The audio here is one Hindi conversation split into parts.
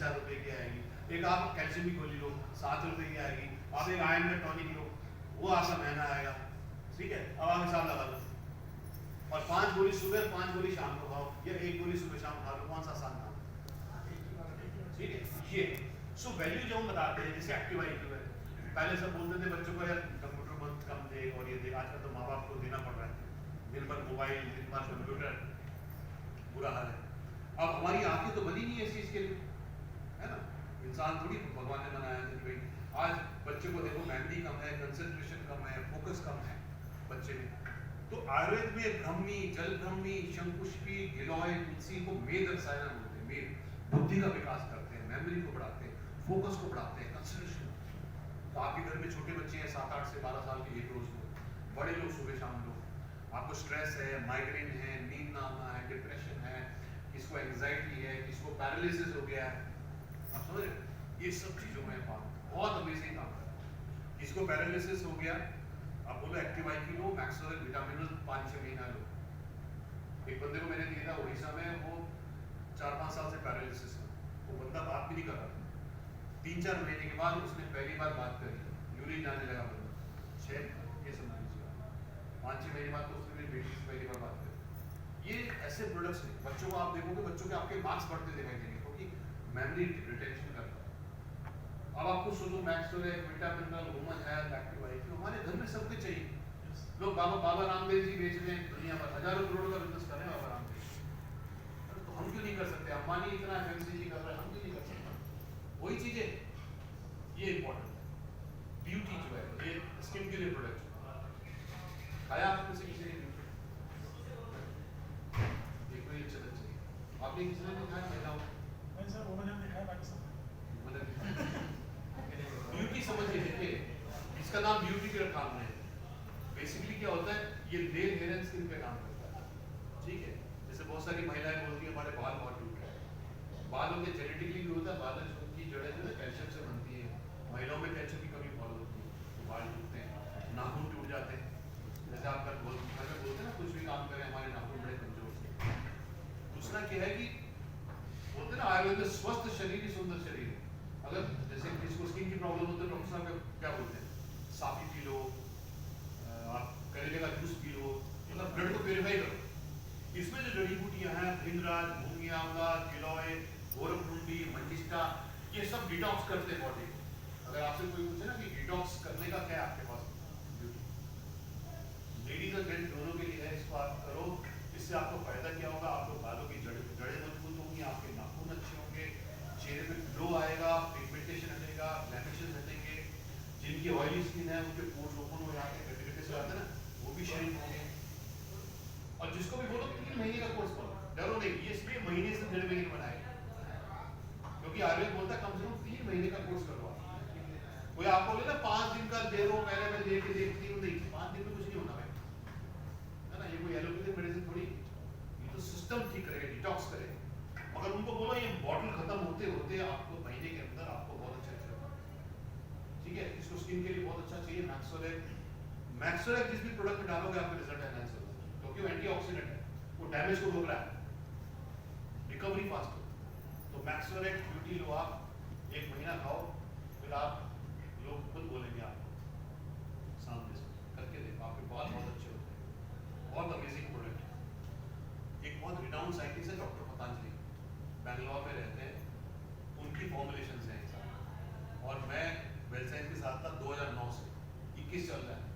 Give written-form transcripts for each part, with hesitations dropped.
₹3-4 की आएगी, एक आप कैल्शियम की गोली लो ₹7 की आएगी, आप एक आयरन में टॉनिक लो वो आपका महंगा आएगा, ठीक है। अब आप हिसाब लगा लो, और 5 गोली सुबह 5 गोली शाम को खाओ, या 1 गोली सुबह शाम खा लो, कौन सा आसान काम, ठीक है। ये सो वैल्यू जो हम बताते हैं जैसे एक्टिव IQ है, पहले सब बोलते थे बच्चों को यार कंप्यूटर मत कम दे और ये दे, आजकल तो माँ बाप को देना पड़ रहा है, दिन भर मोबाइल, दिन भर कंप्यूटर, बुरा हाल है। अब हमारी आंखें तो बनी नहीं है इस चीज के लिए, है ना, इंसान थोड़ी भगवान ने बनाया था कि भाई आज बच्चे को देखो मेमोरी कम है, कंसंट्रेशन कम है, फोकस कम है बच्चे में। तो आयुर्वेद में ब्रह्मी, जलब्रह्मी, शंकुष्पी, गिलोय, तुलसी को मेद रसायन बोलते हैं। मेद बुद्धि का विकास करते हैं, मेमोरी को बढ़ाते हैं, फोकस को बढ़ाते हैं, कंसंट्रेशन। तो आपके घर में छोटे बच्चे हैं 7-8 से 12 साल के, एक रोज लो, बड़े लोग सुबह शाम लो। आपको स्ट्रेस है, माइग्रेन है, नींद ना आना है, डिप्रेशन है, किसको एंजाइटी है, किसको पैरालिसिस हो गया है, आप समझ रहे, ये सब चीजों में बहुत अमेजिंग काम है। किसको पैरालिसिस हो गया, आप बोलो एक्टिव IQ लो, मैक्सवेल विटामिन 5-6 महीना लो। एक बंदे को मैंने दिया था उड़ीसा में, वो 4-5 साल से पैरालिसिस है, वो बंदा बात भी नहीं कर रहा था। 3-4 महीने के बाद उसने पहली बार बात करी, यूरिन जाने लगा बंदा, ये समझ लीजिए, 5-6 महीने बाद तो उसने मेरी बेटी से पहली बार बात करी। ये ऐसे प्रोडक्ट्स हैं, बच्चों को आप देखोगे बच्चों के आपके मार्क्स बढ़ते दिखाई देंगे, क्योंकि मेमोरी रिटेंशन करता है। अब आपको सोचो मैक्सवेल, विटामिनल, ह्यूमन हेल्थ, एक्टिव IQ, हमारे घर में सब कुछ चाहिए। लोग बाबा रामदेव जी बेच रहे हैं, दुनिया भर हजारों करोड़ का बिजनेस कर रहे हैं बाबा रामदेव, तो हम क्यों नहीं कर सकते? अंबानी इतना FMCG कर रहे हैं, हम क्यों नहीं कर सकते? वही चीजें, ये इंपॉर्टेंट है। ब्यूटी जो है, ये स्किन के लिए प्रोडक्ट खाया आपने से किसी ने? देखो ये अच्छा चाहिए, आपने किसी ने नहीं खाया? महिलाओं नहीं सर, वो मैंने दिखाया बाकी सब ब्यूटी समझिए, देखिए इसका नाम ब्यूटी के रखा हमने, बेसिकली क्या होता है, ये नेल हेयर एंड स्किन पे काम करता है, ठीक है। जैसे बहुत सारी महिलाएं बोलती हैं हमारे बाल बहुत टूट रहे हैं, बालों के जेनेटिकली भी होता है, बालों की जड़ें जो है कैल्शियम से बनती है, महिलाओं में कैल्शियम की कमी बहुत होती है, तो बाल टूटते हैं, नाखून टूट जाते हैं। जैसे आप घर में बोलते हैं ना, कुछ भी काम करें हमारे नाखून बड़े कमजोर से। दूसरा क्या है कि बोलते हैं ना आयुर्वेद में स्वस्थ शरीर ही सुंदर शरीर है। अगर जैसे किसी को स्किन की प्रॉब्लम होती है, डॉक्टर साहब क्या बोलते हैं, साफी पी लो, आप करेले का जूस पी लो, मतलब ब्लड को प्योरीफाई करो। इसमें जो जड़ी बूटियां हैं, भृंगराज, मूंगी आंवला, गिलोय, गोरखमुंडी, मंजिष्ठा, ये सब डिटॉक्स करते हैं बॉडी को। अगर आपसे कोई पूछे ना कि डिटॉक्स करने का क्या है आपके पास, लेडीज और जेंट्स दोनों के लिए है, इसको आप करो, इससे आपको फायदा क्या होगा, आपको बालों की जड़ें मजबूत होंगी, आपके नाखून अच्छे होंगे, चेहरे पे ग्लो आएगा, पिगमेंटेशन हटेगा, ब्लैमिशेस हटेंगे, जिनकी ऑयली स्किन है उनके पोर्स ओपन हो जाते हैं, गड्ढे से आते हैं ना, वो भी श्रिंक होंगे। और जिसको भी बोलो 3 महीने का कोर्स करो, डरो नहीं, ये इसलिए महीने से 1.5 महीने बनाएगा, क्योंकि आयुर्वेद बोलता है कम से कम 3 महीने का कोर्स करो। कोई आपको बोले ना 5 दिन का दे दो, पहले मैं लेके देखती हूँ, नहीं 5 दिन में कुछ नहीं होना है ना, ये कोई एलोपैथिक मेडिसिन थोड़ी, ये तो सिस्टम ठीक करेगा, डिटॉक्स करेगा। मगर उनको बोलो ये बॉटल खत्म होते होते आपको महीने के अंदर आपको बहुत अच्छा होगा, ठीक है। इसको स्किन के लिए बहुत अच्छा चाहिए मैक्सोलेक जिस भी प्रोडक्ट में डालोगे आपका रिजल्ट एनहांस होगा, क्योंकि वो एंटीऑक्सीडेंट है, वो डैमेज को रोक रहा है, रिकवरी फास्ट हो। तो मैक्सोलेक ब्यूटी लो आप, 1 महीना खाओ, फिर आप लोग खुद बोलेंगे आपको सामने से करके देखो, आपके बाल बहुत अच्छे होते हैं, बहुत अमेजिंग प्रोडक्ट है। एक बहुत रिनाउंड साइंटिस्ट है डॉक्टर पतंजलि, बैंगलोर में रहते हैं, उनकी फॉर्मुलेशन है और मैं वेल साइंस के साथ था 2009 से 21 चल रहा है,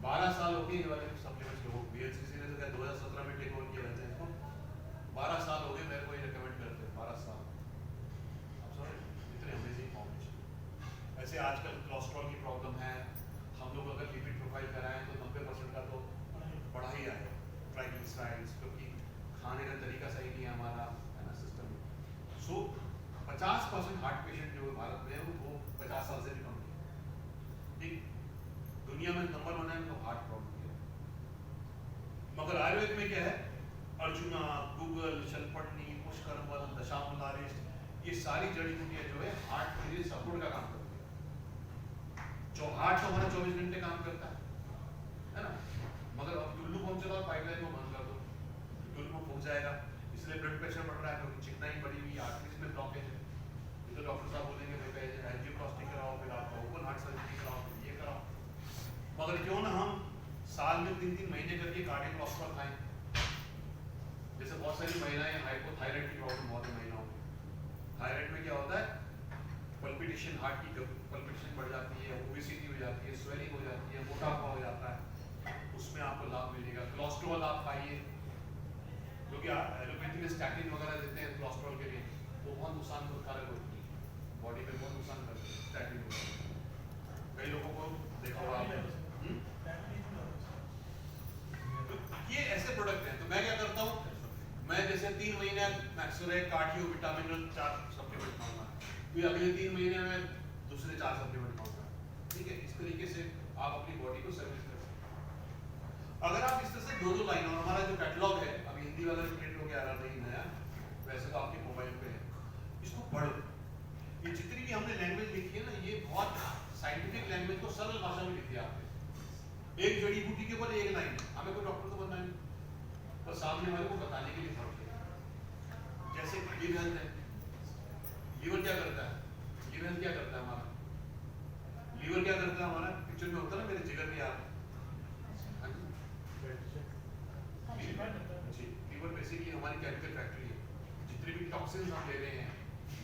12 साल हो गए ये वाले सप्लीमेंट्स को, BHCC ने तो क्या 2017 में टेक ओवर किया वेल साइंस को, 12 साल हो गए मेरे को ये रिकमेंड करते हैं, 12 साल, आप समझ इतने अमेजिंग फॉर्मुलेशन। ऐसे आजकल कोलेस्ट्रॉल की प्रॉब्लम है, हम लोग अगर लिपिड प्रोफाइल कराएं तो 90% का तो बढ़ा ही आएगा, ट्राइग्लिसराइड्स, क्योंकि खाने का तरीका सही नहीं है हमारा, है ना, सिस्टम। सो 50% हार्ट पेशेंट जो भारत में है वो 50 साल से भी कम है, ठीक, दुनिया में नंबर 1 है तो हार्ट प्रॉब्लम है। मगर आयुर्वेद में क्या है, अर्जुना, गूगल, शलपटनी, पुष्करमल, दशामूलारिष्ट, ये सारी जड़ी बूटियां जो है हार्ट के लिए सपोर्ट का काम करती है। जो हार्ट तो हमारा 24 घंटे काम करता है ना, मगर अब टुल्लू पंप चलाओ, पाइपलाइन को बंद कर दो, टुल्लू पंप फूक जाएगा, इसलिए ब्लड प्रेशर बढ़ रहा है, क्योंकि चिकनाई बढ़ी हुई, आर्टरीज में ब्लॉकेज है, ये तो हार्ट की पल्पिटेशन बढ़ जाती है, ओबेसिटी हो जाती है, स्वेलिंग हो जाती है, मोटापा हो जाता है, उसमें आपको लाभ मिलेगा। कोलेस्ट्रॉल आप खाइए, क्योंकि एलोपैथी में स्टैटिन वगैरह देते हैं कोलेस्ट्रॉल के लिए, वो बहुत नुकसान कारक होती है, बॉडी में बहुत नुकसान करती है स्टैटिन वगैरह। कई लोगों को देखा होगा आपने। तो ये ऐसे प्रोडक्ट हैं। तो मैं क्या करता हूँ, मैं जैसे 3 महीने मैक्सोरेट, कार्डियो, विटामिन 4 सप्लीमेंट खाऊंगा, फिर अगले 3 महीने में दूसरे 4 सप्लीमेंट खाऊंगा। ठीक है, इस तरीके से आप अपनी बॉडी को सर्विस कर सकते हैं। अगर आप इस तरह से 2-2 लाइन, और हमारा जो कैटलॉग है अभी हिंदी वाला जो प्रिंट हो गया आ रहा नहीं नया, वैसे तो आपके मोबाइल पे है, इसको पढ़ो। ये जितनी भी हमने लैंग्वेज लिखी है ना, ये बहुत साइंटिफिक लैंग्वेज को सरल भाषा में लिखी है आपने। एक जड़ी बूटी के ऊपर एक लाइन है, हमें कोई डॉक्टर तो बनना नहीं, पर सामने वाले को बताने के लिए पढ़ते हैं। जैसे लीवर हेल्थ है, लीवर क्या करता है, लीवर हेल्थ क्या करता है हमारा, लीवर क्या करता है हमारा, पिक्चर में होता है ना मेरे जिगर में यार, जी, लीवर बेसिकली हमारी केमिकल फैक्ट्री है। जितने भी टॉक्सिन्स हम ले रहे हैं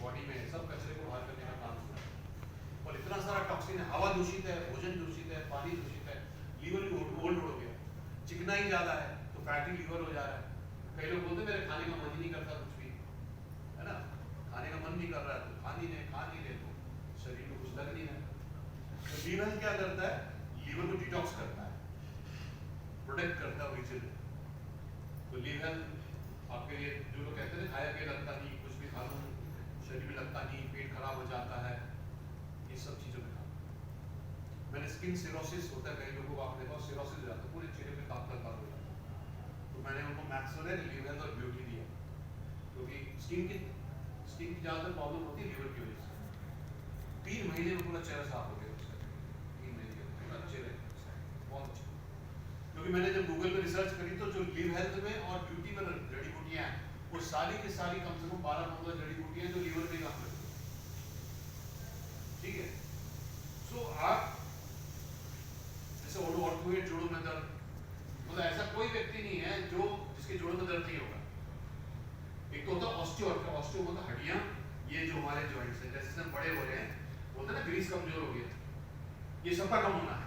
बॉडी में, सब कचरे को बाहर करने का काम होता है। और इतना सारा टॉक्सिन है, हवा दूषित है, भोजन दूषित है, पानी दूषित है, लीवर भी ओल्ड हो गया, चिकनाई ज्यादा है तो फैटी लीवर हो जा रहा है। कई लोग बोलते हैं मेरे खाने का मन ही नहीं करता कुछ भी, है ना, खाने का मन नहीं कर रहा है तो खा नहीं ले तो शरीर में कुछ लग नहीं रहा। तो लीवर क्या करता है, लीवर को डिटॉक्स करता है, प्रोटेक्ट करता है ओरिजिन। तो लीवर आपके लिए, जो लोग कहते हैं खाया पिया लगता नहीं, कुछ भी खा लो शरीर में लगता नहीं, पेट खराब हो जाता है, ये सब चीजों में काम। मैंने स्किन सिरोसिस होता है, कई लोगों को आपने देखा सिरोसिस हो जाता है, पूरे चेहरे पे काला हो जाता है, तो मैंने उनको मैक्सोलेट, लीवर और ब्यूटी दिया, क्योंकि स्किन की ज्यादातर प्रॉब्लम होती है लीवर की वजह से। 3 महीने में पूरा चेहरा साफ हो गया उसका, 3 महीने में पूरा चेहरा बहुत अच्छा। क्योंकि मैंने जब गूगल पे रिसर्च करी तो जो लिव हेल्थ में और ब्यूटी में जड़ी बूटियां हैं, वो सारी की सारी कम से कम 12-15 जड़ी बूटियां जो लीवर पे काम करती है। ठीक है, सो आप जैसे ऑर्थोइड जोड़ों में दर्द, मतलब ऐसा कोई व्यक्ति नहीं है जो जिसके जोड़ों में दर्द नहीं होगा। एक तो होता है ऑस्टियो, ऑस्टियो मतलब हड्डियां, ये जो हमारे जॉइंट्स हैं, जैसे हम बड़े हो रहे हैं, बोलते हैं ना ग्रीस कमजोर हो गया, ये सबका कम होना है।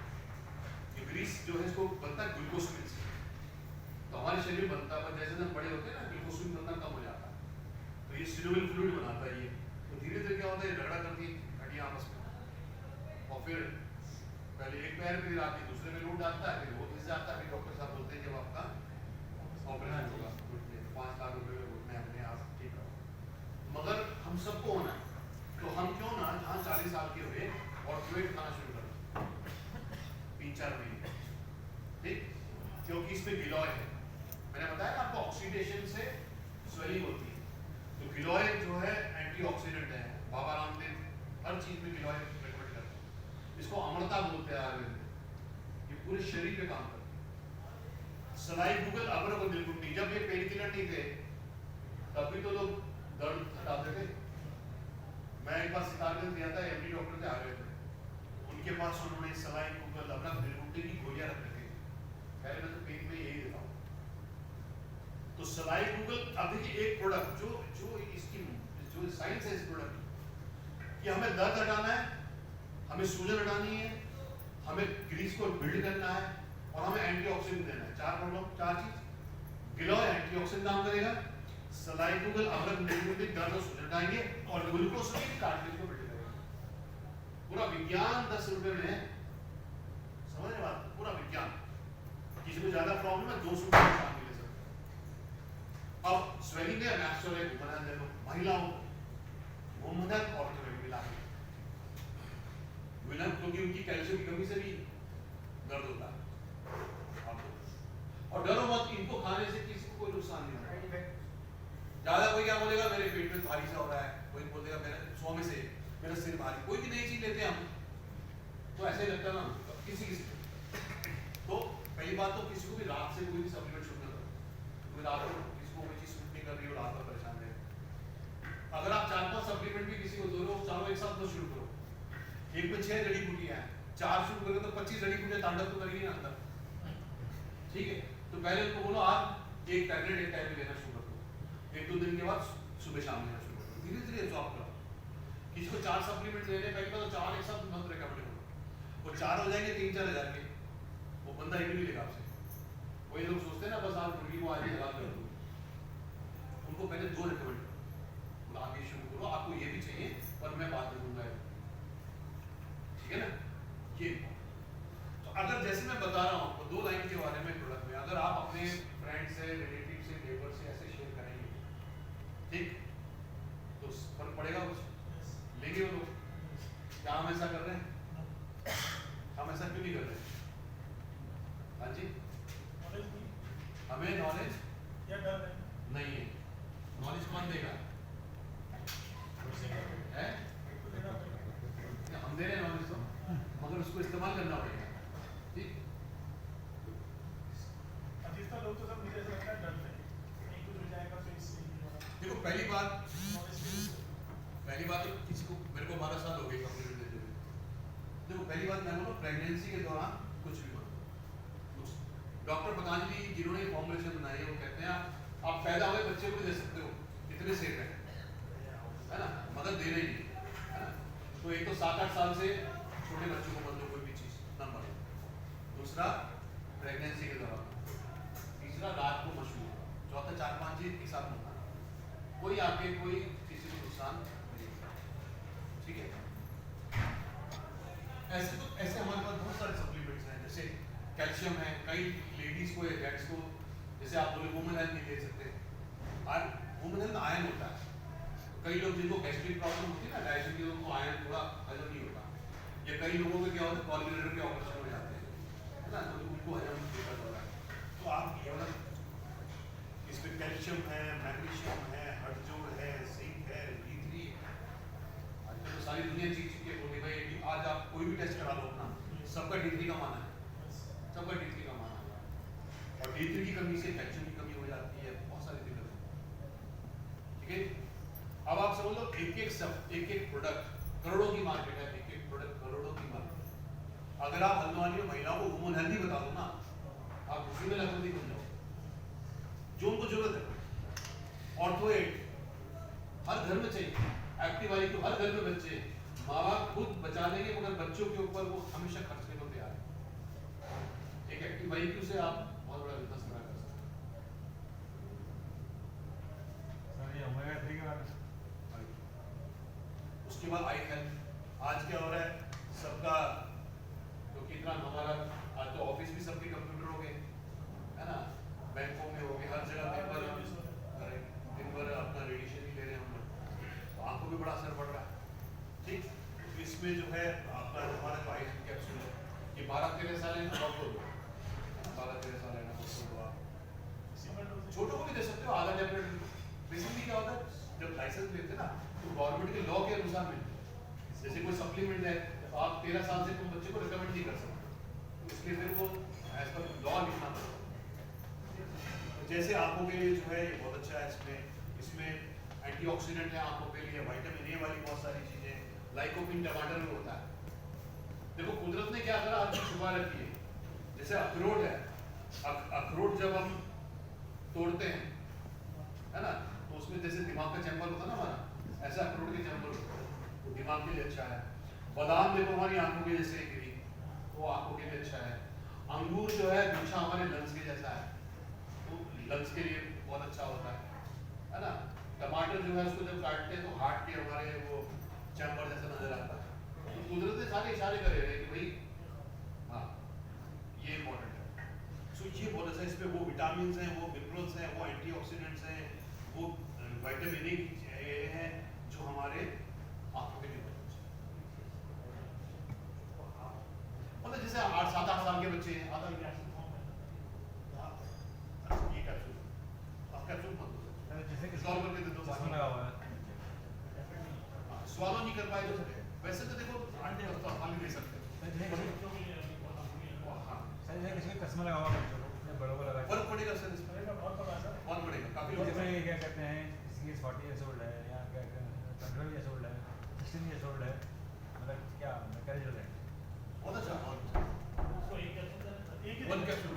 ये ग्रीस जो है इसको बनता है ग्लूकोज से, तो हमारे शरीर में बनता है, जैसे हम बड़े होते हैं ना ग्लूकोज बनना कम हो जाता है, तो ये सिनोवियल फ्लूइड बनाता है ये, तो धीरे धीरे क्या होता है, झगड़ा करती है हड्डियां आपस में, और फिर पहले एक पैर फिर आके दूसरे में लोड डालता है, फिर वो घिस जाता है, फिर डॉक्टर साहब बोलते हैं जब आपका ऑपरेशन होगा, 5 लाख रुपए में घुटने अपने आप ठीक रहो। मगर हम सबको होना है, तो हम क्यों ना जहाँ 40 साल के हुए ऑर्थोइड खाना शुरू कर 3-4 महीने, ठीक, क्योंकि इसमें गिलॉय है। मैंने बताया ना आपको ऑक्सीडेशन से स्वेलिंग होती है, तो गिलॉय जो है एंटीऑक्सीडेंट है, बाबा रामदेव हर चीज में गिलॉय रिकमेंड करते हैं, इसको अमृता बोलते हैं आयुर्वेद में, ये पूरे शरीर पे काम करते हैं। सलाई गूगल अबर को दिलगुंडी, जब ये पेन किलर नहीं थे तब भी तो लोग दर्द हटाते थे। मैं एक बार सितारगंज गया था, एमडी डॉक्टर थे आयुर्वेद में, उनके पास उन्होंने सलाई गूगल अबर दिलगुंडी की गोलियां रख रखी, पहले मैं तो पेन में यही देता हूँ। तो सलाई गूगल अभी एक प्रोडक्ट जो जो इसकी जो साइंस है इस प्रोडक्ट कि हमें दर्द हटाना है, हमें सूजन हटानी है, हमें ग्रीस को बिल्ड करना है, और हमें एंटीऑक्सीडेंट देना है। 4 प्रॉब्लम, 4 चीज, गिलॉय एंटीऑक्सीडेंट काम करेगा, सलाई गूगल अगर निर्मित दर्द और सूजन हटाएंगे, और ग्लूकोज भी कार्टिलेज को बिल्ड करेगा। पूरा विज्ञान 10 रुपए में है, समझ रहे बात, पूरा विज्ञान। किसी को ज्यादा प्रॉब्लम है 200 रुपए में काम मिले सकते। अब स्वेलिंग है, मैक्सोलेट बना दे लो, महिलाओं वो मदद ऑर्थोपेडिक मिला विलन, क्योंकि उनकी कैल्शियम की कमी से भी दर्द होता है। और डरो मत, इनको खाने से किसी को कोई नुकसान नहीं होगा। ज्यादा कोई क्या बोलेगा मेरे पेट में भारी सा हो रहा है, कोई बोलेगा मेरे 100 में से मेरा सिर भारी, कोई भी नई चीज लेते हैं हम तो ऐसे ही लगता है ना किसी तो पहली बात तो किसी को भी रात से कोई भी सप्लीमेंट शुरू ना करो, कोई रात को किसी को कोई चीज सूट नहीं कर रही हो, रात में परेशान रहे। अगर आप 4-5 सप्लीमेंट भी किसी को दो रहे हो, चारों एक साथ तो शुरू करो। एक में 6 जड़ी बूटियां हैं, 4 शुरू करोगे तो 25 जड़ी बूटियां तांडव तो करेगी ना अंदर, ठीक है। तो पहले उनको बोलो आप एक टैबलेट लेना शुरू कर दो, 1-2 दिन के बाद सुबह शाम लेना शुरू कर दो, धीरे धीरे जॉब करो। किसी को 4 सप्लीमेंट लेने पहले तो 4 एक साथ मत रिकमेंड करो, वो 4 हो जाएंगे 3-4 हज़ार के, वो बंदा एक भी लेगा आपसे। वही लोग सोचते हैं ना बस आप मुर्गी को आज ही लगा कर दो, उनको पहले 2 रिकमेंड करो, आगे शुरू करो, आपको ये भी चाहिए पर मैं बात करूंगा, ठीक है ना। ये तो अगर जैसे मैं बता रहा हूँ 2 लाइन के बारे में प्रोडक्ट में, अगर आप अपने फ्रेंड से, रिलेटिव से, नेबर से ऐसे शेयर करेंगे, ठीक, तो फर्क पड़ेगा कुछ, लेंगे वो लोग। क्या हम ऐसा कर रहे हैं? हम ऐसा क्यों नहीं कर रहे? हाँ जी, हमें नॉलेज या डर नहीं है। नॉलेज कौन देगा? है हम दे रहे हैं नॉलेज तो, मगर उसको इस्तेमाल करना पड़ेगा, ठीक। अधिकतर लोग तो सब मुझे ऐसा लगता है डरते हैं कहीं कुछ हो जाएगा तो इससे देखो पहली बात तो किसी को, मेरे को 12 साल हो गए कंप्लीट देते हुए। देखो पहली बात मैं बोलूँ, प्रेगनेंसी के दौरान कुछ भी मत। डॉक्टर पतंजलि जिन्होंने फॉर्मुलेशन बनाई है वो कहते हैं आप पैदा हुए बच्चे को भी दे सकते हो, इतने सेफ है ना, मगर दे रही है ना। तो एक तो 7-8 साल से छोटे बच्चों को मत दो कोई भी चीज़, नंबर 1। दूसरा प्रेगनेंसी के दौरान, तीसरा रात को मशहूर, चौथा 4-5 चीज एक साथ मत खाना, कोई आके कोई किसी को नुकसान नहीं होगा, ठीक है। ऐसे हमारे पास बहुत सारे सप्लीमेंट्स हैं, जैसे कैल्शियम है, कई लेडीज को या जेंट्स को, जैसे आप बोले वुमेन हेल्थ नहीं ले सकते, और वुमेन हेल्थ आयरन होता है, कई लोग जिनको गैस्ट्रिक प्रॉब्लम होती है ना, डाइजेशन की, उनको आयरन थोड़ा हजम नहीं होता, या कई लोगों को क्या होता है कॉलब्लैडर के ऑपरेशन हो जाते हैं, है ना, तो उनको हजम दिक्कत होता है। तो आप ये वाला इसमें कैल्शियम है, मैग्नीशियम है, हड़जोड़ है, जिंक है, D3, आजकल तो सारी दुनिया चीज के बोले भाई कि आज आप कोई भी टेस्ट करा लो अपना, सबका D3 का माना है, सबका D3 का माना है, और D3 की कमी से कैल्शियम की कमी हो जाती है, बहुत सारी दिक्कत, ठीक है। अब आप समझ लो एक प्रोडक्ट करोड़ों की मार्केट है, एक प्रोडक्ट करोड़ों की मार्केट। अगर आप हल्द्वानी में महिलाओं को वुमन हेल्थ बता दो ना, आप उसी में लखनऊ बन जाओ, जो उनको जरूरत है। ऑर्थोएड हर घर में चाहिए, एक्टिव आई तो हर घर में बच्चे, माँ बाप खुद बचा लेंगे मगर बच्चों के ऊपर वो हमेशा खर्चने को तैयार है। एक एक्टिव आई से आप बहुत बड़ा बिजनेस खड़ा कर सकते सर ये ओमेगा 3 के बारे में। उसके बाद आई हेल्थ, आज क्या हो रहा है सबका, क्योंकि इतना हमारा आज तो ऑफिस भी सबके कंप्यूटर हो गए, है ना, बैंकों में हो गए, हर जगह दिन भर अपना रेडिएशन ही ले रहे हैं हम लोग, तो आंखों पे बड़ा असर पड़ रहा है, ठीक। तो इसमें जो है आपका हमारा जो आई हेल्थ कैप्सूल है, ये 12-13 साल है ना, 12-13 साल है ना, तो आप छोटों को भी दे सकते हो, आधा टैबलेट। बेसिकली क्या होता है जब लाइसेंस लेते हैं ना, तो गवर्नमेंट के लॉ के अनुसार मिलते हैं, जैसे कोई सप्लीमेंट है तो आप 13 साल से तुम बच्चे को रिकमेंड नहीं कर सकते, तो इसलिए फिर वो एज पर लॉ लिखना पड़ता है। जैसे आंखों के लिए जो है ये बहुत अच्छा है, इसमें एंटीऑक्सीडेंट है आंखों के लिए, विटामिन ए वाली बहुत सारी चीजें, लाइकोपिन टमाटर में होता है। देखो कुदरत ने क्या करा, आपकी छुपा रखी है, जैसे अखरोट है, अखरोट जब हम तोड़ते हैं, है ना, तो उसमें जैसे दिमाग का चैम्बर होता है ना हमारा, ऐसा अखरोट के चैम्बर होता है, वो दिमाग के लिए अच्छा है। बादाम देखो हमारी आंखों के जैसे गिरी, वो आंखों के लिए अच्छा है। अंगूर जो है गुच्छा हमारे लंग्स के जैसा है, तो लंग्स के लिए बहुत अच्छा होता है ना। टमाटर जो है उसको जब काटते हैं तो हार्ट के हमारे वो चैम्बर जैसा नजर आता है। तो कुदरत ने सारे इशारे करे हुए कि भाई हाँ ये इम्पोर्टेंट है। सो ये बहुत अच्छा, इसमें वो विटामिन हैं, वो मिनरल्स हैं, वो एंटीऑक्सीडेंट्स हैं, वो विटामिन ए है जो हमारे आंखों के लिए बहुत अच्छा है। मतलब जैसे 8-7-8 साल के बच्चे हैं, आधा ये कैप्सूल आप कैप्सूल मत दो, जैसे कि स्टॉल करके दे दो, चश्मा लगा हुआ है, स्वालो नहीं कर पाए तो वैसे तो देखो अंडे खाली दे सकते सर जैसे हाँ किसी का चश्मा लगा हुआ है, उसने बड़ों को लगा फर्क पड़ेगा सर, इसमें बहुत पड़ेगा काफी लोग जैसे क्या कहते हैं किसी 40 years old है या 12 years old है, 16 years old है, मतलब क्या कैजुअल है। बहुत अच्छा, वन कैप्सूल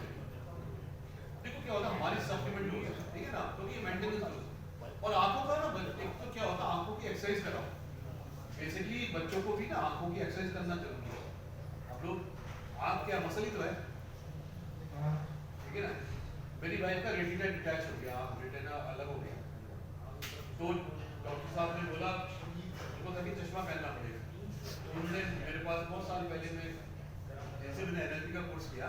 देखो क्या होता है हमारी सप्लीमेंट लो, ठीक है ना, क्योंकि ये मेंटेनेंस लो। और आंखों का ना एक तो क्या होता है आंखों की एक्सरसाइज कराओ, बेसिकली बच्चों को भी ना आंखों की एक्सरसाइज करना जरूरी है। आप लोग आंख क्या मसल ही तो है, ठीक है ना। मेरी वाइफ का रेटिना डिटैच हो गया, आंख रेटिना अलग हो गया, तो डॉक्टर साहब ने बोला उनको तभी चश्मा पहनना पड़ेगा। तो उन्होंने मेरे पास बहुत साल पहले में जैसे मैंने एनएलपी का कोर्स किया,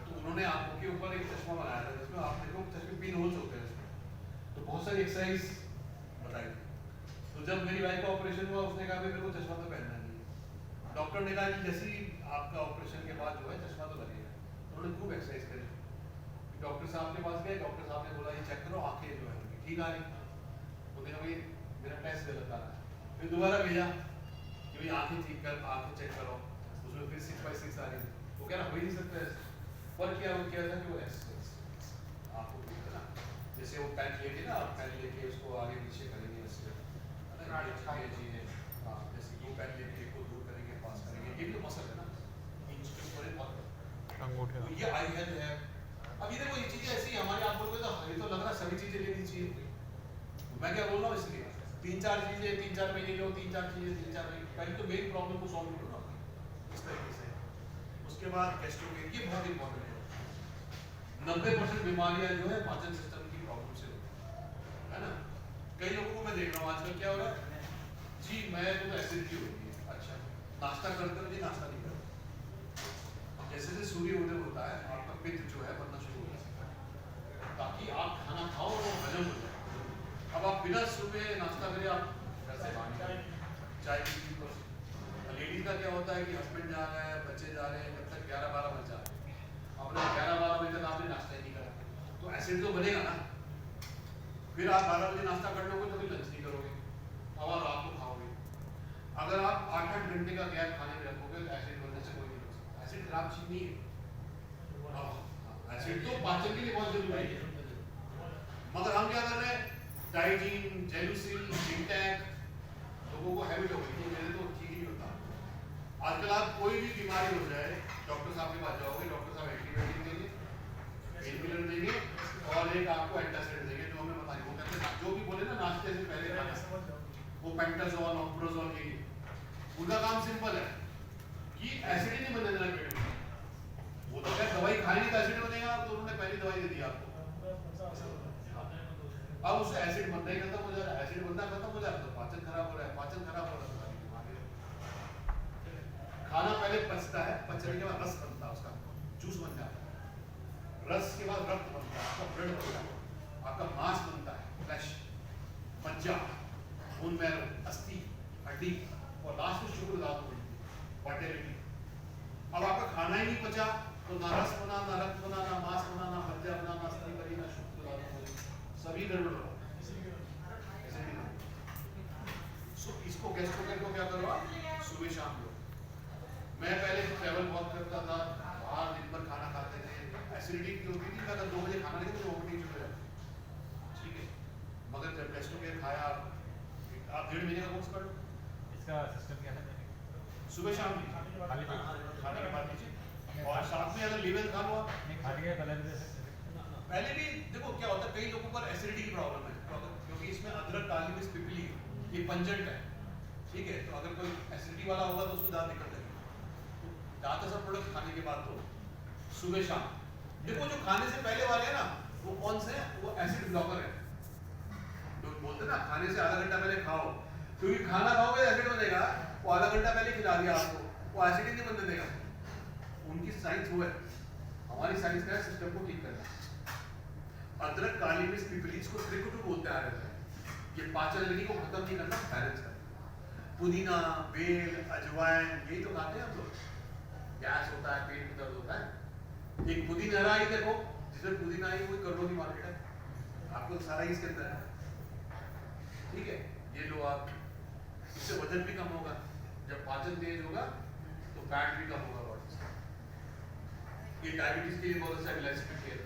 तो उन्होंने आंखों के ऊपर एक चश्मा बनाया था जिसमें आप देखो चश्मे पिन होल्स होते हैं उसमें, तो बहुत सारी एक्सरसाइज बताई। तो जब मेरी वाइफ का ऑपरेशन हुआ उसने कहा मेरे को चश्मा तो पहनना नहीं है। डॉक्टर ने कहा कि जैसे ही आपका ऑपरेशन के बाद जो है चश्मा तो लगेगा। उन्होंने खूब एक्सरसाइज करी। डॉक्टर साहब के पास गए, डॉक्टर साहब ने बोला ये चेक करो आंखें जो है उनकी ठीक आ रही। तो कहना भाई मेरा टेस्ट गलत आ रहा है। फिर दोबारा भेजा कि भाई आंखें ठीक कर, आंखें चेक करो, उसमें फिर 6/6 आ रही। वो कह रहा हो ही नहीं सकता ऐसे। पर क्या वो किया था कि वो ऐसे आपको ठीक है ना, जैसे वो पेन लेके ना, पेन लेके उसको आगे पीछे करेंगे ऐसे, हाँ जैसे वो पेन लेके को दूर करेंगे, पास करेंगे, ये भी तो मसल है ना, इंच के ऊपर बहुत तो ये आई हेल्थ है। अब ये देखो ये चीजें ऐसी हमारी आप बोलोगे तो ये तो लग रहा सभी चीजें लेनी चाहिए। मैं क्या बोल रहा हूँ इसलिए 3-4 चीजें 3-4 महीने लो, 3-4 चीजें 3-4 महीने, पहले तो मेन प्रॉब्लम को सॉल्व करो ना इस तरीके से। उसके बाद गैस्ट्रोपेन, ये बहुत इंपॉर्टेंट है। 90% बीमारियां जो है पाचन सिस्टम की प्रॉब्लम से होती है ना। कई लोगों को मैं देख रहा हूँ आजकल क्या हो रहा है जी, मैं तो एसिडिटी होती है, अच्छा नाश्ता करते हो जी, नाश्ता नहीं करते। जैसे जैसे सूर्य उदय होता है आपका पित्त जो है बनना शुरू हो जाता है, ताकि आप खाना खाओ वो हजम हो जाए। अब आप बिना सुबह नाश्ता करें आप घर से बाहर चाय पी लो। लेडीज का क्या होता है कि हस्बैंड जा रहा है, बच्चे जा रहे हैं, जब तक 11-12 बज जाते हैं, आपने 11-12 बजे तक आपने नाश्ता ही नहीं करा तो एसिड तो बनेगा ना। फिर आप 12 बजे नाश्ता कर लोगे तो फिर लंच नहीं करोगे, अब आप रात को खाओगे। अगर आप 8-8 घंटे का गैप खाने में रखोगे तो एसिड बनने से कोई नहीं हो सकता। एसिड खराब चीज नहीं है, एसिड तो पाचन के लिए बहुत जरूरी है। मगर हम क्या कर रहे हैं, डाइजीन, जेलुसिल, जिंटैक, लोगों को हैबिट हो गई है, मेरे तो ठीक ही होता। आजकल आप कोई भी बीमारी हो जाए डॉक्टर साहब के पास जाओगे, डॉक्टर साहब एंटीबायोटिक देंगे, पेन किलर देंगे और एक आपको एंटासिड देंगे जो हमें बताइए। वो कहते हैं जो भी बोले ना नाश्ते से पहले खाना, वो पेंटाजोल, ऑप्रोजोल, ये उनका काम सिंपल है कि एसिड ही नहीं बनने देना पेट में। वो तो खैर दवाई खाएंगे तो एसिड बनेगा, तो उन्होंने पहली दवाई दे दी आपको। अब उससे एसिड बनना ही खत्म हो जा रहा है, एसिड बनना खत्म हो जा रहा है तो पाचन खराब हो रहा है, पाचन खराब हो रहा है। खाना पहले पचता है, पचने के बाद रस बनता है, उसका जूस बन जाता है, रस के बाद रक्त बनता है, आपका ब्लड बनता है, आपका मांस बनता है, फ्लैश, मज्जा, खून मैरो, अस्थि, हड्डी और लास्ट में शुगर धातु बनती है, वाइटैलिटी। अब आपका खाना ही नहीं पचा तो ना रस बना, ना रक्त बना, ना मांस बना, ना मज्जा बना, ना अस्थि बनी, ना शुगर धातु बनी, सभी गड़बड़ हो। सो इसको गैस्ट्रोपेन को क्या करो आप सुबह शाम लो। मैं पहले ट्रैवल बहुत करता था, बाहर दिन भर खाना खाते थे, एसिडिटी की होती थी, अगर 2 बजे खाना नहीं तो वोमिटिंग शुरू हो जाती, ठीक है। मगर जब गैस्ट्रोपेन खाया आप 1.5 महीने का कोर्स कर लो। इसका सिस्टम क्या है? सुबह शाम खाली पेट खाने के बाद लीजिए और साथ में अगर लीवर खा लो आप। नहीं खाली है पहले भी दे सकते हैं। पहले भी देखो क्या होता है, कई लोगों पर एसिडिटी की प्रॉब्लम है क्योंकि इसमें अदरक, काली मिर्च, पिपली ये पंजेंट है, ठीक है। तो अगर कोई एसिडिटी वाला होगा तो उसको ज़्यादा दिक्कत है। तो ज़्यादातर प्रोडक्ट खाने के बाद तो सुबह शाम। देखो जो खाने से पहले वाले हैं ना वो कौन से हैं, वो एसिड ब्लॉकर है। तो बोलते हैं ना खाने से आधा घंटा पहले खाओ, क्योंकि खाना खाओगे एसिड बनेगा, वो आधा घंटा पहले खिला दिया आपको, वो एसिड ही नहीं बनने देगा। उनकी साइंस वो है, हमारी साइंस का है सिस्टम को ठीक करना। अदरक, काली मिर्च, पिपली, इसको त्रिकुटु बोलते आ रहे हैं, ये पाचन नली को खत्म नहीं करना, बैलेंस करना। पुदीना, बेल, अजवाइन यही तो खाते हैं हम लोग। गैस होता है, पेट में दर्द होता है, एक पुदीना ही देखो, जिसमें पुदीना ही कोई करोड़ों की मार्केट है, आपको तो सारा ही इसके अंदर है, ठीक है। ये लो आप, इससे वजन भी कम होगा, जब पाचन तेज होगा तो फैट भी कम होगा बॉडी से। ये डायबिटीज के लिए बहुत अच्छा ग्लाइसेमिक केयर,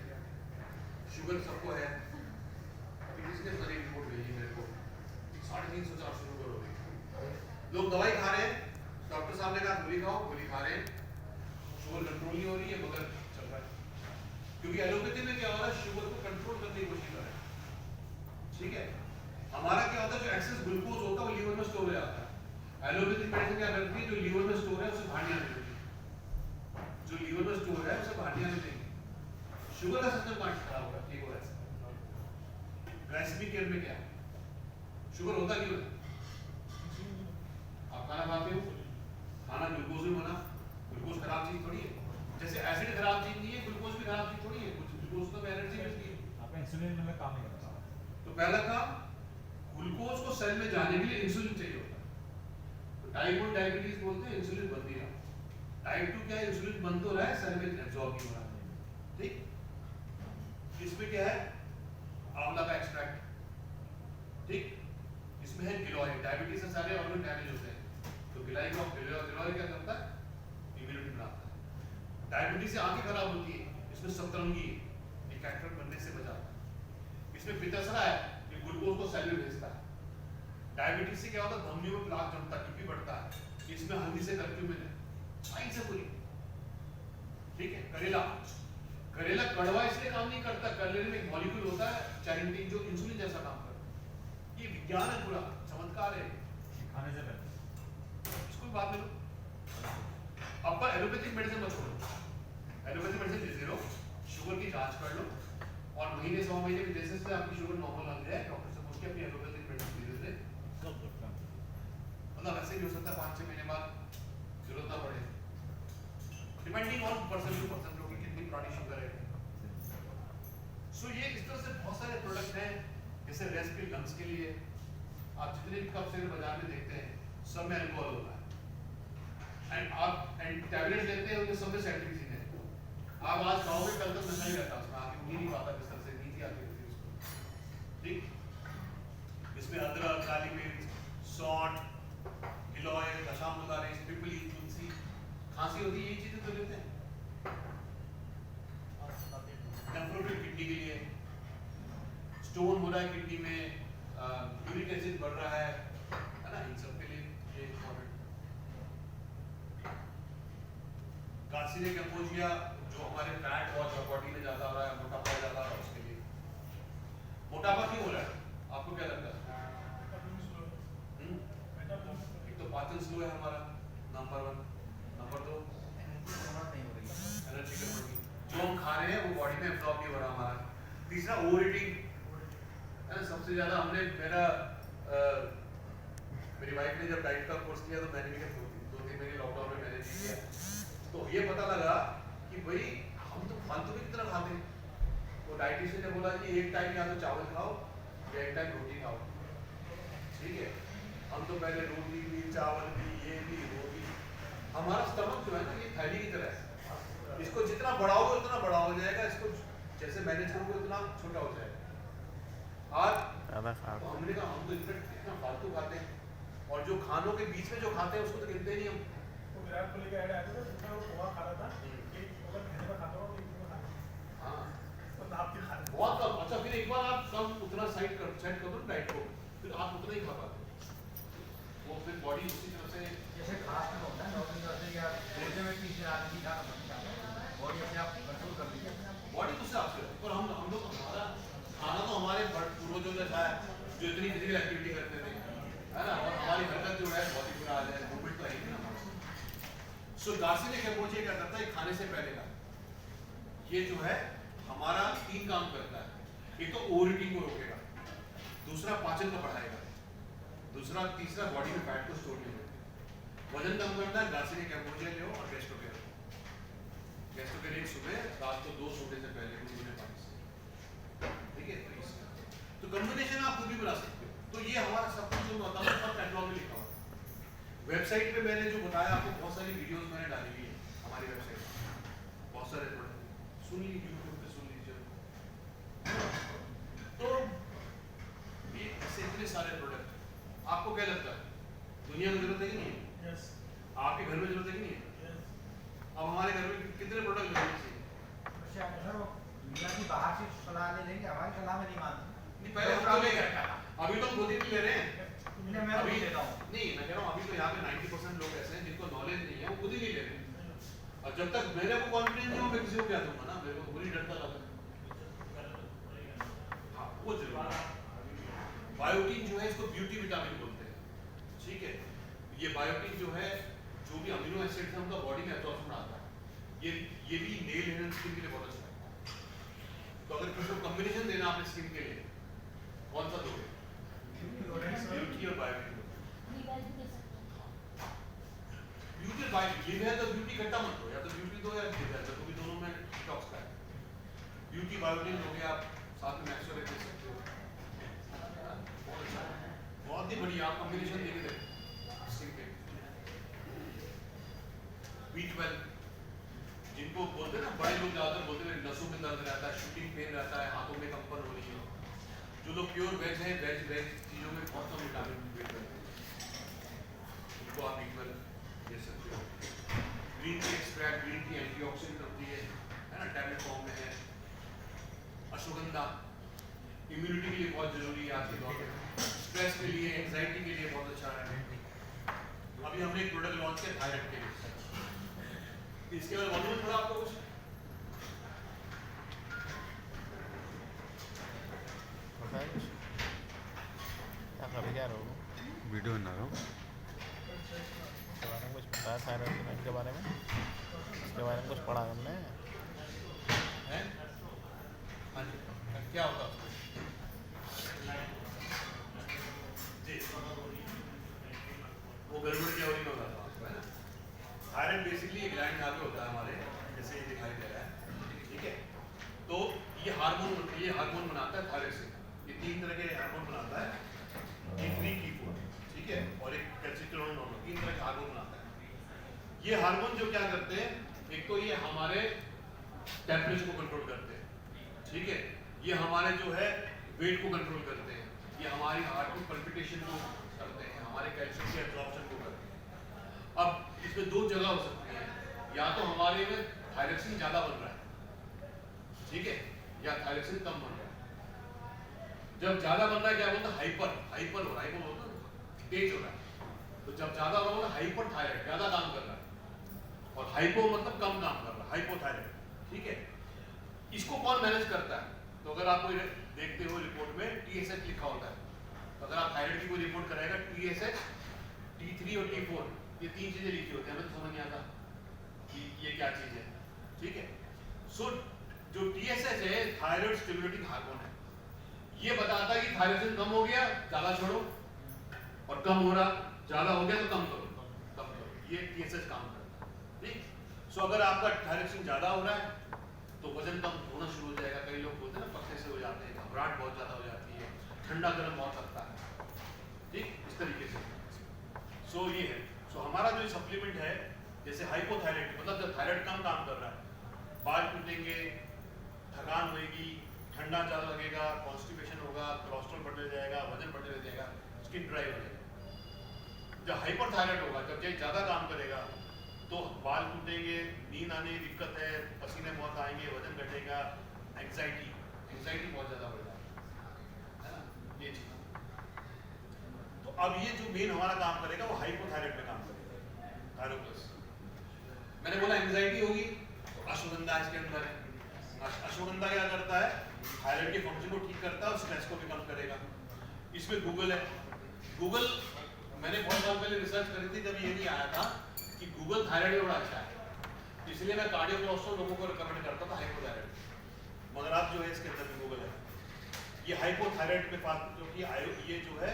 शुगर सबको है। अभी किसने सारी रिपोर्ट भेजी मेरे को 350-400 शुगर हो गई। लोग दवाई खा रहे हैं, डॉक्टर साहब ने कहा गोली खाओ, गोली खा रहे हैं, शुगर कंट्रोल नहीं हो रही है मगर चल रहा है। क्योंकि एलोपैथी में क्या हो रहा है, शुगर को कंट्रोल करने की कोशिश कर रहे हैं, ठीक है। हमारा क्या होता है, जो एक्सेस ग्लूकोज होता है वो लीवर में स्टोर हो जाता है। एलोपैथिक मेडिसिन क्या करती है, जो लीवर में स्टोर है उसे बाहर नहीं आने देती, जो लीवर में स्टोर है उसे बाहर नहीं आने देती। शुगर का सिस्टम कहाँ खराब होगा, ठीक होगा। ग्लाइसेमिक केयर में क्या है, शुगर होता क्यों है? आप खाना खाते हो, खाना ग्लूकोज में बना, ग्लूकोज खराब चीज थोड़ी है, जैसे एसिड खराब चीज नहीं है, ग्लूकोज भी खराब चीज थोड़ी है, कुछ ग्लूकोज तो एनर्जी मिलती है। आपका इंसुलिन में काम नहीं करता। तो पहला काम, ग्लूकोज को सेल में जाने के लिए इंसुलिन चाहिए होता है। तो टाइप 1 डायबिटीज बोलते हैं इंसुलिन बन नहीं रहा, टाइप 2 क्या है, इंसुलिन बन तो रहा है, सेल में एब्जॉर्ब नहीं हो रहा। ठीक, इसमें क्या है, आंवला का एक्सट्रैक्ट, ठीक, इसमें है गिलोय। डायबिटीज से सारे ऑर्गन डैमेज होते हैं, तो गिलोय क्या करता है, इम्यूनिटी बनाता है। डायबिटीज से आंखें खराब होती है, इसमें सतरंगी एक कैटरेक्ट बनने से बचाता है। इसमें पित्तसरा है, ये ग्लूकोज को सेल में भेजता है। डायबिटीज से क्या होता है, धमनियों में प्लाक जमता है, बीपी बढ़ता है, इसमें हल्दी से कर्क्यूमिन है, साइंस है पूरी। ठीक है, करेला, करेला कड़वा इसलिए काम नहीं करता, करेले में एक मॉलिक्यूल होता है चाइनिटीन जो इंसुलिन जैसा काम करता है। ये विज्ञान है पूरा, चमत्कार है। खाने से पहले इसको बात ले लो, आपका एलोपैथिक मेडिसिन मत छोड़ो, एलोपैथिक मेडिसिन ले लो, शुगर की जांच कर लो, और महीने 100 महीने के बेसिस पे आपकी शुगर नॉर्मल आ जाए, डॉक्टर से पूछ के अपनी एलोपैथिक मेडिसिन धीरे धीरे मतलब ऐसे भी हो सकता है 5-6 महीने बाद जरूरत ना पड़े, depending on person to person, लोगों की कितनी पुरानी शुगर है। सो ये इस तरह से बहुत सारे प्रोडक्ट हैं, जैसे रेस्ट के लंग्स के लिए आप जितने भी कप से बाजार में देखते हैं सब में अल्कोहल होता है, एंड आप टैबलेट लेते हैं उनके सब में साइट्रिक है। आप आज खाओगे कल तक नशा ही रहता है उसमें, आगे उंगली नहीं पाता किस तरह से नीति आती होती है उसको। ठीक, इसमें अदरक, काली मिर्च, सौंठ, गिलोय, दशामलतारेस, पिपली, तुलसी, खांसी होती है, यही चीजें तो लेते हैं। नेफ्रोटिक किडनी के लिए, स्टोन हो रहा है किडनी में, यूरिक एसिड बढ़ रहा है ना, इन सब के लिए ये इम्पोर्टेंट। गार्सिनिया कैम्बोजिया जो हमारे फैट बहुत बॉडी में ज्यादा हो रहा है, मोटापा ज्यादा हो रहा है, उसके लिए। मोटापा क्यों हो रहा है आपको क्या लगता है? एक तो पाचन स्लो है हमारा, नंबर 1, नंबर 2 एनर्जी कमी, जो हम खा रहे हैं वो बॉडी में एब्जॉर्ब नहीं हो रहा हमारा। तीसरा ओवर ईटिंग है, सबसे ज्यादा हमने मेरी वाइफ ने जब डाइट का कोर्स किया तो मैंने भी 2-3 महीने लॉकडाउन में मैंने भी किया, तो ये पता लगा कि भाई हम तो फालतू की तरह खाते हैं। तो डाइटिशियन ने बोला कि एक टाइम या तो चावल खाओ या एक टाइम रोटी खाओ। ठीक है, हम तो पहले रोटी भी, चावल भी, ये भी, वो भी। हमारा स्टमक जो है ना ये थैली की तरह है, इसको जितना बढ़ाओगे उतना बड़ा हो जाएगा, इसको जैसे मैनेज करोगे उतना छोटा हो जाएगा। आज तो हमने कहा हम तो इतना फालतू खाते हैं, और जो खानों के बीच में जो खाते हैं उसको तो गिनते नहीं हम। तो विराट कोहली का ऐड आया था जिसमें वो पोहा खा रहा था, एक ओवर खाने में खाता हूं, एक में खाता हूं। हां, तो आप क्या खा रहे हो? बहुत कम। अच्छा, फिर एक बार आप कम उतना सेट कर दो डाइट को, फिर आप उतना ही खा पाते, वो फिर बॉडी उसी तरह से जैसे खास में होता है नॉर्मल जैसे या रोजे में 30 दिन आदमी खाना बनता है, बॉडी अपने आप कंट्रोल कर लीजिए अपने आप। बॉडी उस हिसाब से। और हम लोग हमारा खाना तो हमारे पूर्वजों ने खाया जो इतनी फिजिकल एक्टिविटी करते थे, है ना, और हमारी हरकत जो है बहुत ही बुरा हाल है, मूवमेंट तो है ही ना। सो गार्सिनिया कैम्बोजिया क्या करता है, खाने से पहले का ये जो है हमारा 3 काम करता है। एक तो ओवर ईटिंग को रोकेगा, दूसरा पाचन को बढ़ाएगा, दूसरा तीसरा बॉडी में फैट को स्टोर नहीं करता। वजन कम करता है, गार्सिनिया कैम्बोजिया लो और गेस्टोकेर। गेस्टोकेर एक सुबह, रात को 2 सोने से पहले गुनगुने पानी से। ठीक है, तो कॉम्बिनेशन आप खुद भी बना सकते हो। तो ये हमारा सब कुछ जो बताऊं सब कैटलॉग में लिखा हुआ है। वेबसाइट पे मैंने जो बताया आपको, बहुत सारी वीडियोस मैंने डाली हुई है हमारी वेबसाइट पे, बहुत सारे प्रोडक्ट सुन लीजिए, यूट्यूब पे सुन लीजिए। तो ये ऐसे इतने सारे प्रोडक्ट, आपको क्या लगता है दुनिया में जरूरत है कि नहीं है? यस, आपके घर में जरूरत है कि नहीं है? यस। अब हमारे घर में कितने प्रोडक्ट लगने चाहिए? सर वो दुनिया की बाहर से सलाह ले लेंगे, हमारी सलाह में नहीं मानते। नहीं, पहले हम तो ले गए, अभी तो खुद ही नहीं ले रहे हैं। मैं अभी लेता हूँ। नहीं, मैं कह रहा हूँ अभी तो यहाँ पे 90% लोग ऐसे हैं जिनको नॉलेज नहीं है, वो खुद ही नहीं ले रहे। और जब तक मेरे को कॉन्फिडेंस नहीं हो, मैं किसी को क्या दूंगा ना, मेरे को पूरी डरता लगा। हाँ, वो जरूर। बायोटीन जो है इसको ब्यूटी विटामिन बोलते हैं। ठीक है, ये बायोटिन जो है, जो भी अमीनो एसिड है उनका बॉडी में एब्जॉर्प्शन आता है। ये भी नेल हेयर स्किन के लिए बहुत अच्छा है। तो अगर किसी को कॉम्बिनेशन देना आपने स्किन के लिए, कौन सा दोगे? ब्यूटी और बायोटिन। ब्यूटी और बायोटिन, लिव है तो ब्यूटी इकट्ठा मत दो, या तो ब्यूटी दो या लिव है, तो भी दोनों में डिटॉक्स का है। ब्यूटी बायोटिन हो गया, आप साथ में मैक्सोरेट दे सकते हो, बहुत अच्छा है, बहुत ही बढ़िया। आप कॉम्बिनेशन देके देखो स्किन पे। B12, जिनको बोलते हैं ना, बड़े लोग ज्यादातर बोलते हैं नसों में दर्द रहता है, शूटिंग पेन रहता है, हाथों में कंपन हो रही है। जो लोग प्योर वेज हैं, वेज चीजों में बहुत कम विटामिन B12 है, उनको आप B12 दे सकते हो। Green tea extract, green tea antioxidant होती है ना, टैबलेट फॉर्म में है। अश्वगंधा इम्यूनिटी के लिए बहुत जरूरी है आज के दौर में, स्ट्रेस के लिए, एंजाइटी के लिए बहुत अच्छा है। अभी हमने एक प्रोडक्ट लॉन्च किया थायराइड के लिए, इसके बारे में मालूम है थोड़ा आपको कुछ? पता है कुछ? क्या कर क्या रहे हो? वीडियो बना रहा हूँ। इसके बारे में कुछ पता है थायराइड के बारे में? इसके बारे में कुछ पढ़ा हमने? है? हाँ जी, क्या होता है जी? वो गड़बड़ क्या हो रही होगा आपको, है ना? थायराइड बेसिकली एक ग्लैंड यहाँ पे होता है हमारे, जैसे ये दिखाई दे रहा है, ठीक है? तो ये हार्मोन बनाता है थायराइड। ये 3 तरह के हार्मोन बनाता है, T3, T4, ठीक है, और एक कैल्सिट्रोल हार्मोन, 3 तरह के हार्मोन बनाता है। ये हार्मोन जो क्या करते हैं, एक तो ये हमारे टेम्परेचर को कंट्रोल करते हैं, ठीक है, ये हमारे जो है वेट को कंट्रोल करते हैं, ये हमारी हार्ट की पल्पिटेशन को करते हैं, हमारे कैल्शियम के एब्जॉर्प्शन को करते हैं। अब इसमें 2 जगह हो सकती है, या तो हमारे में थायरॉक्सिन ज्यादा बन रहा है, ठीक है, या थायरॉक्सिन कम बन रहा है। जब ज्यादा बन रहा है क्या बोलते हैं, हाइपर हो रहा है, तेज हो रहा है। तो जब ज्यादा हो रहा है हाइपर थायराइड, ज्यादा काम कर रहा है, और हाइपो मतलब कम काम कर रहा है, हाइपोथायराइड, ठीक है। इसको कौन मैनेज करता है? तो अगर आप कोई देखते हो रिपोर्ट में TSH लिखा होता है, तो अगर आप थायराइड की कोई रिपोर्ट कराएगा, TSH, T3 और T4, ये 3 चीजें लिखी होती है, हमें तो समझ नहीं आता कि ये क्या चीज है, ठीक है। सो जो TSH है, थायराइड स्टिमुलेटिंग हार्मोन है, ये बताता है कि थायराइड कम हो गया, ज्यादा छोड़ो, और कम हो रहा, ज्यादा हो गया तो कम करो, ये TSH काम करता है, ठीक। सो अगर आपका थायराइड ज्यादा हो रहा है तो वजन कम होना शुरू हो जाएगा। कई लोग बोलते हैं ना, पत्ते से हो जाते हैं, घबराहट बहुत ज्यादा हो जाती है, ठंडा गर्म बहुत लगता है, ठीक, इस तरीके से। सो ये है, सो हमारा जो सप्लीमेंट है, जैसे हाइपोथायराइड, मतलब जब थायराइड कम काम कर रहा है, बाल टूटेंगे, थकान होगी, ठंडा ज्यादा लगेगा, कॉन्स्टिपेशन होगा, कोलेस्ट्रॉल बढ़ने जाएगा, वजन बढ़ने जाएगा, स्किन ड्राई हो जाएगा। जब हाइपरथायराइड होगा, जब ये ज्यादा काम करेगा, तो बाल टूटेंगे, नींद आने की दिक्कत है, पसीने बहुत आएंगे, वजन घटेगा, एंजाइटी बहुत ज्यादा बढ़ जाएगा, है ना, ये चीज। तो अब ये जो मेन हमारा काम करेगा वो हाइपोथायराइड में काम करेगा, थायरोप्लस। मैंने बोला एंजाइटी होगी, तो अश्वगंधा इसके अंदर है। अश्वगंधा क्या करता है, थायराइड के फंक्शन को ठीक करता है और स्ट्रेस को भी कम करेगा। इसमें गूगल है, गूगल मैंने बहुत साल पहले रिसर्च करी थी, जब ये नहीं आया था कि गूगल थायराइड बड़ा अच्छा है, इसलिए मैं कार्डियो कोलेस्ट्रॉल लोगों को रिकमेंड करता था हाइपोथायराइड, मगर आप जो है इसके अंदर भी गूगल है, ये हाइपोथायराइड के पास, क्योंकि ये जो है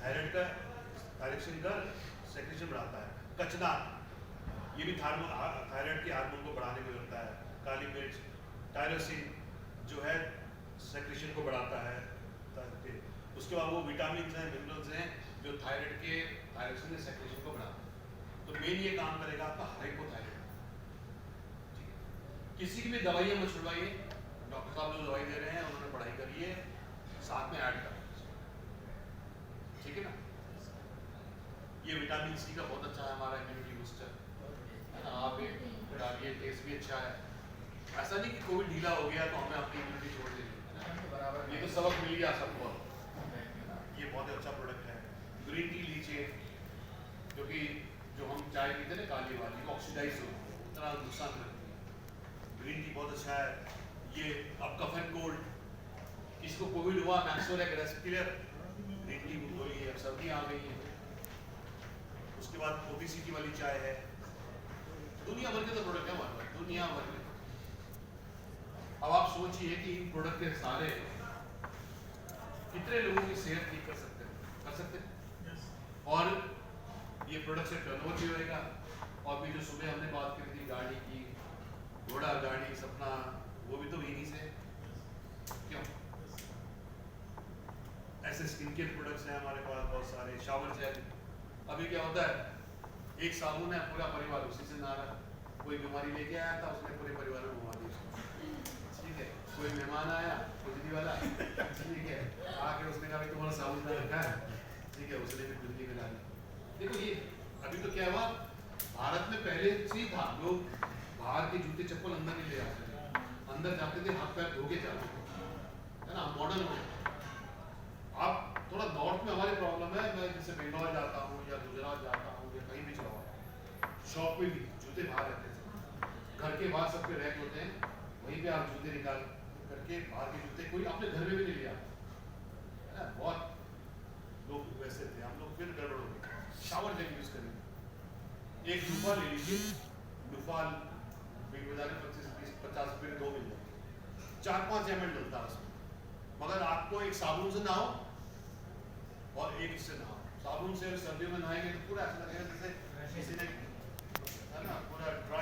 थायराइड का थायरॉक्सिन का सेक्रेशन बढ़ाता है। कचना, ये भी थायराइड के हार्मोन को बढ़ाने में होता है। काली मिर्च, टायरोसिन जो है सेक्रेशन को बढ़ाता है। उसके बाद वो विटामिन हैं, मिनरल्स हैं जो थायराइड के थायरॉक्सिन के सेक्रेशन को बढ़ाते हैं। तो मेन ये काम करेगा आपका हाइपोथायराइड, ठीक है। किसी की भी दवाइयाँ मत छुड़वाइए, डॉक्टर साहब जो दवाई दे रहे हैं उन्होंने पढ़ाई करी है, साथ में ऐड कर, ठीक है ना। ये विटामिन C का बहुत अच्छा है, हमारा इम्यूनिटी बूस्टर है ना, आप ये टेस्ट भी अच्छा है। ऐसा नहीं कि कोविड ढीला हो गया तो हमें अपनी इम्यूनिटी छोड़ देनी है, ये तो सबक मिल गया सबको। ये बहुत अच्छा प्रोडक्ट है। ग्रीन टी लीजिए, क्योंकि जो हम चाय पीते हैं ना काली वाली, ऑक्सीडाइज होती है, उतना नुकसान करती है। ग्रीन टी बहुत अच्छा है। ये अब कफ एंड कोल्ड, इसको कोविड हुआ, मैक्सोलेक रेस्पिरेटर, ग्रीन टी बोलिए, अब सर्दी आ गई है, उसके बाद ओबेसिटी वाली चाय है, दुनिया भर के तो प्रोडक्ट है हमारे पास, दुनिया भर के। अब आप सोचिए कि इन प्रोडक्ट के सारे कितने लोगों की सेहत ठीक कर सकते हैं, और ये प्रोडक्ट से टर्नओवर भी होएगा। और भी जो सुबह हमने बात करी थी गाड़ी की, घोड़ा गाड़ी सपना, वो भी तो यहीं से, क्यों? ऐसे स्किन केयर प्रोडक्ट्स हैं हमारे पास बहुत सारे, शावर जेल। अभी क्या होता है, एक साबुन है, पूरा परिवार उसी से नहा रहा। कोई बीमारी लेके आया था, उसने पूरे परिवार में घुमा दी, ठीक है। कोई मेहमान आया खुजली वाला, ठीक है, आके उसने कहा भाई तुम्हारा साबुन ना रखा है, ठीक है, उसने भी खुजली में डाली। देखो ये अभी तो क्या हुआ, भारत में पहले से ही था, लोग बाहर के जूते चप्पल अंदर नहीं ले जाते थे, अंदर जाते थे हाथ पैर धो के जाते थे, है ना, मॉडर्न हो गया। अब थोड़ा नॉर्थ में हमारी प्रॉब्लम है, मैं जैसे बंगाल जाता हूँ या गुजरात जाता हूँ या कहीं भी चला हुआ, शॉप में भी जूते बाहर रहते थे, घर के बाहर सबके रैक होते हैं, वहीं पे आप जूते निकाल करके बाहर के जूते कोई अपने घर में भी नहीं लिया, है ना। बहुत लोग वैसे थे, हम लोग फिर गड़बड़ हो गए। शावर जेल यूज करें, एक लूफा ले लीजिए, लूफा बिग बाजार में 25-50 रुपये 2 मिल जाए, 4-5 ml डलता है उसमें, मगर आपको एक साबुन से नहाओ और एक से नहाओ। साबुन से सर्दियों में नहाएंगे तो पूरा ऐसा लगेगा जैसे किसी ने, है ना, पूरा ड्राई